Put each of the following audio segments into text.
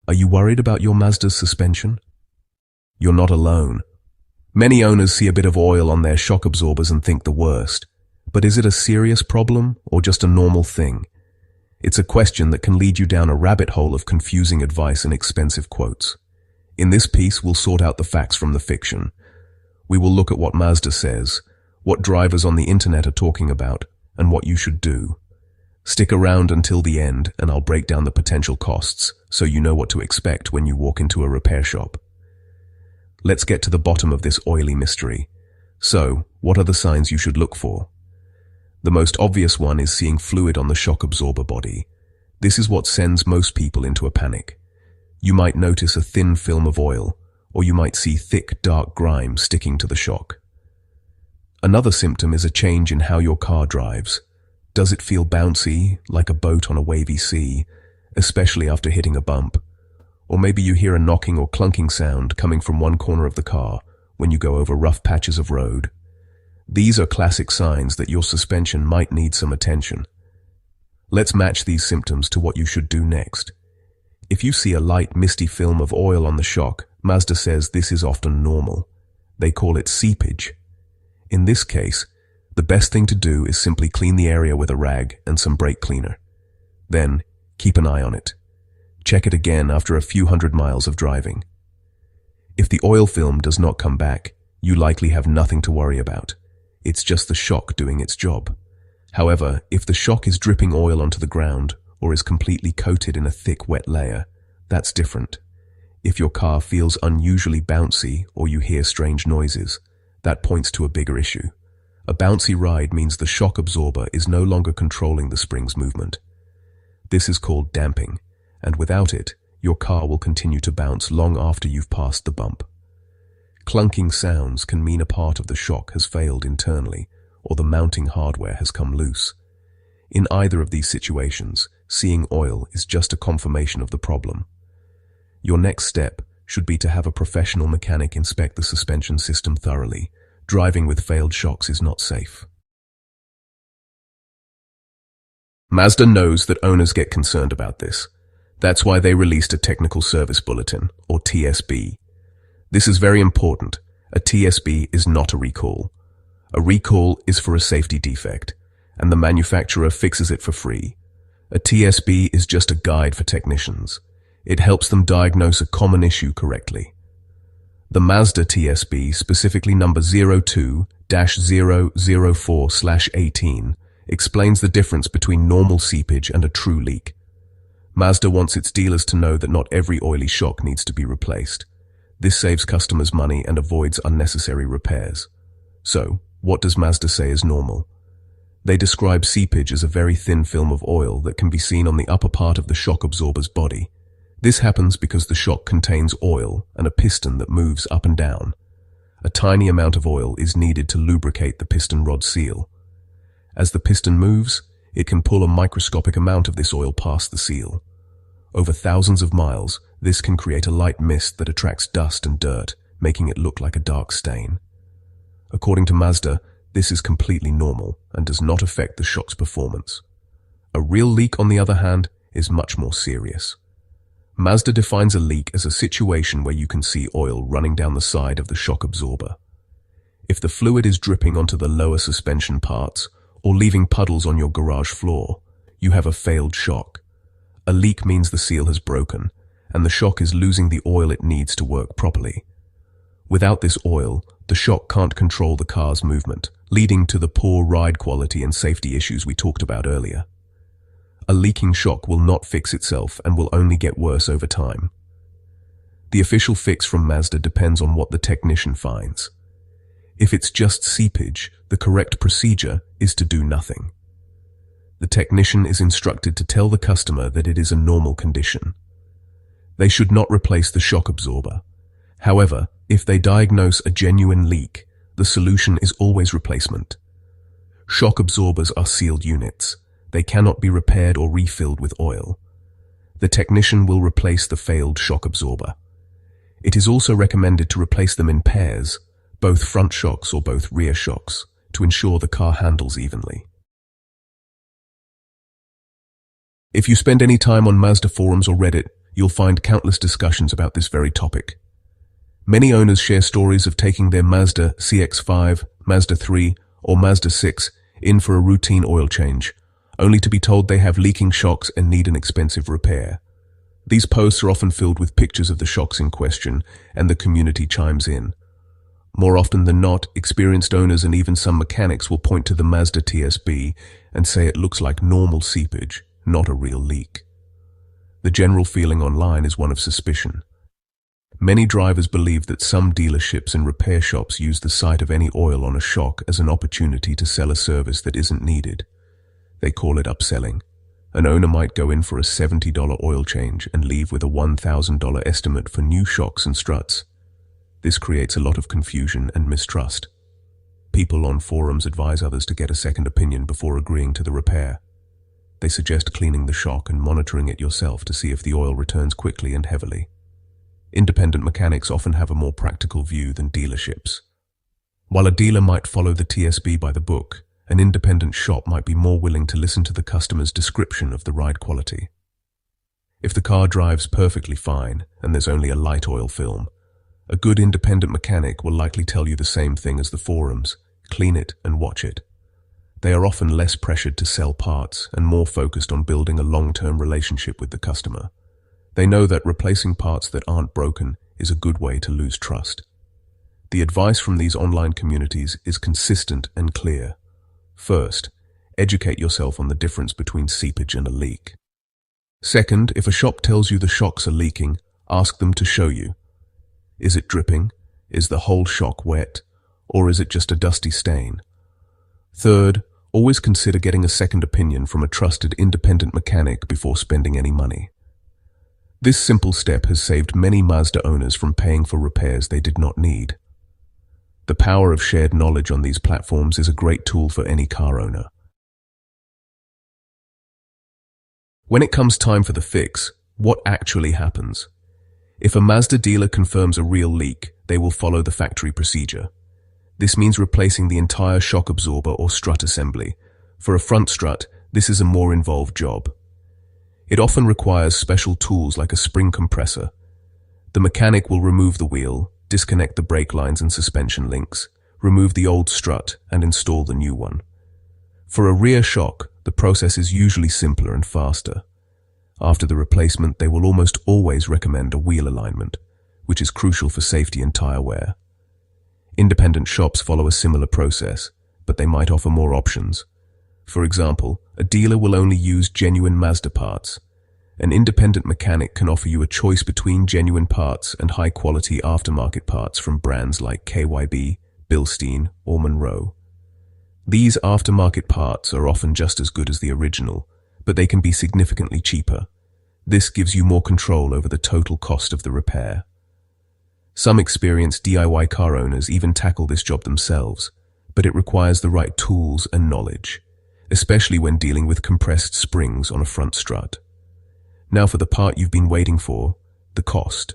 Are you worried about your Mazda's suspension? You're not alone. Many owners see a bit of oil on their shock absorbers and think the worst. But is it a serious problem or just a normal thing? It's a question that can lead you down a rabbit hole of confusing advice and expensive quotes. In this piece, we'll sort out the facts from the fiction. We will look at what Mazda says, what drivers on the internet are talking about, and what you should do. Stick around until the end and I'll break down the potential costs so you know what to expect when you walk into a repair shop. Let's get to the bottom of this oily mystery. So, what are the signs you should look for? The most obvious one is seeing fluid on the shock absorber body. This is what sends most people into a panic. You might notice a thin film of oil, or you might see thick, dark grime sticking to the shock. Another symptom is a change in how your car drives. Does it feel bouncy, like a boat on a wavy sea, especially after hitting a bump? Or maybe you hear a knocking or clunking sound coming from one corner of the car when you go over rough patches of road. These are classic signs that your suspension might need some attention. Let's match these symptoms to what you should do next. If you see a light, misty film of oil on the shock, Mazda says this is often normal. They call it seepage. In this case, the best thing to do is simply clean the area with a rag and some brake cleaner. Then, keep an eye on it. Check it again after a few hundred miles of driving. If the oil film does not come back, you likely have nothing to worry about. It's just the shock doing its job. However, if the shock is dripping oil onto the ground or is completely coated in a thick, wet layer, that's different. If your car feels unusually bouncy or you hear strange noises, that points to a bigger issue. A bouncy ride means the shock absorber is no longer controlling the spring's movement. This is called damping, and without it, your car will continue to bounce long after you've passed the bump. Clunking sounds can mean a part of the shock has failed internally, or the mounting hardware has come loose. In either of these situations, seeing oil is just a confirmation of the problem. Your next step should be to have a professional mechanic inspect the suspension system thoroughly. Driving with failed shocks is not safe. Mazda knows that owners get concerned about this. That's why they released a Technical Service Bulletin, or TSB. This is very important. A TSB is not a recall. A recall is for a safety defect, and the manufacturer fixes it for free. A TSB is just a guide for technicians. It helps them diagnose a common issue correctly. The Mazda TSB, specifically number 02-004/18, explains the difference between normal seepage and a true leak. Mazda wants its dealers to know that not every oily shock needs to be replaced. This saves customers money and avoids unnecessary repairs. So, what does Mazda say is normal? They describe seepage as a very thin film of oil that can be seen on the upper part of the shock absorber's body. This happens because the shock contains oil and a piston that moves up and down. A tiny amount of oil is needed to lubricate the piston rod seal. As the piston moves, it can pull a microscopic amount of this oil past the seal. Over thousands of miles, this can create a light mist that attracts dust and dirt, making it look like a dark stain. According to Mazda, this is completely normal and does not affect the shock's performance. A real leak, on the other hand, is much more serious. Mazda defines a leak as a situation where you can see oil running down the side of the shock absorber. If the fluid is dripping onto the lower suspension parts or leaving puddles on your garage floor, you have a failed shock. A leak means the seal has broken, and the shock is losing the oil it needs to work properly. Without this oil, the shock can't control the car's movement, leading to the poor ride quality and safety issues we talked about earlier. A leaking shock will not fix itself and will only get worse over time. The official fix from Mazda depends on what the technician finds. If it's just seepage, the correct procedure is to do nothing. The technician is instructed to tell the customer that it is a normal condition. They should not replace the shock absorber. However, if they diagnose a genuine leak, the solution is always replacement. Shock absorbers are sealed units. They cannot be repaired or refilled with oil. The technician will replace the failed shock absorber. It is also recommended to replace them in pairs, both front shocks or both rear shocks, to ensure the car handles evenly. If you spend any time on Mazda forums or Reddit, you'll find countless discussions about this very topic. Many owners share stories of taking their Mazda CX-5, Mazda 3, or Mazda 6 in for a routine oil change, only to be told they have leaking shocks and need an expensive repair. These posts are often filled with pictures of the shocks in question, and the community chimes in. More often than not, experienced owners and even some mechanics will point to the Mazda TSB and say it looks like normal seepage, not a real leak. The general feeling online is one of suspicion. Many drivers believe that some dealerships and repair shops use the sight of any oil on a shock as an opportunity to sell a service that isn't needed. They call it upselling. An owner might go in for a $70 oil change and leave with a $1,000 estimate for new shocks and struts. This creates a lot of confusion and mistrust. People on forums advise others to get a second opinion before agreeing to the repair. They suggest cleaning the shock and monitoring it yourself to see if the oil returns quickly and heavily. Independent mechanics often have a more practical view than dealerships. While a dealer might follow the TSB by the book, an independent shop might be more willing to listen to the customer's description of the ride quality. If the car drives perfectly fine and there's only a light oil film, a good independent mechanic will likely tell you the same thing as the forums: clean it and watch it. They are often less pressured to sell parts and more focused on building a long-term relationship with the customer. They know that replacing parts that aren't broken is a good way to lose trust. The advice from these online communities is consistent and clear. First, educate yourself on the difference between seepage and a leak. Second, if a shop tells you the shocks are leaking, ask them to show you. Is it dripping? Is the whole shock wet? Or is it just a dusty stain? Third, always consider getting a second opinion from a trusted independent mechanic before spending any money. This simple step has saved many Mazda owners from paying for repairs they did not need. The power of shared knowledge on these platforms is a great tool for any car owner. When it comes time for the fix, what actually happens? If a Mazda dealer confirms a real leak, they will follow the factory procedure. This means replacing the entire shock absorber or strut assembly. For a front strut, this is a more involved job. It often requires special tools like a spring compressor. The mechanic will remove the wheel, disconnect the brake lines and suspension links, remove the old strut, and install the new one. For a rear shock, the process is usually simpler and faster. After the replacement, they will almost always recommend a wheel alignment, which is crucial for safety and tire wear. Independent shops follow a similar process, but they might offer more options. For example, a dealer will only use genuine Mazda parts. An independent mechanic can offer you a choice between genuine parts and high-quality aftermarket parts from brands like KYB, Bilstein, or Monroe. These aftermarket parts are often just as good as the original, but they can be significantly cheaper. This gives you more control over the total cost of the repair. Some experienced DIY car owners even tackle this job themselves, but it requires the right tools and knowledge, especially when dealing with compressed springs on a front strut. Now for the part you've been waiting for, the cost.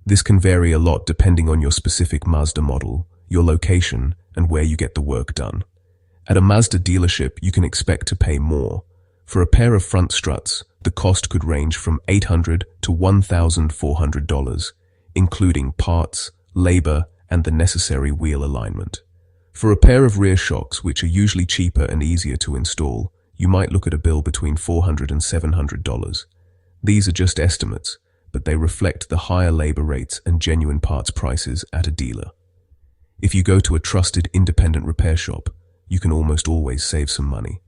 This can vary a lot depending on your specific Mazda model, your location, and where you get the work done. At a Mazda dealership, you can expect to pay more. For a pair of front struts, the cost could range from $800 to $1,400, including parts, labor, and the necessary wheel alignment. For a pair of rear shocks, which are usually cheaper and easier to install, you might look at a bill between $400 and $700. These are just estimates, but they reflect the higher labor rates and genuine parts prices at a dealer. If you go to a trusted independent repair shop, you can almost always save some money.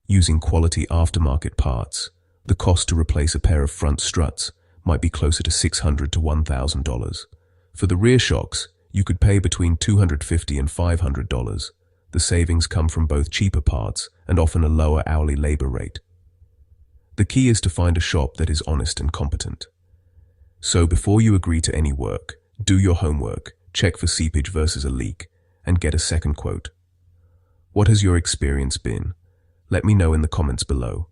Using quality aftermarket parts, the cost to replace a pair of front struts might be closer to $600 to $1,000. For the rear shocks, you could pay between $250 and $500. The savings come from both cheaper parts and often a lower hourly labor rate. The key is to find a shop that is honest and competent. So before you agree to any work, do your homework, check for seepage versus a leak, and get a second quote. What has your experience been? Let me know in the comments below.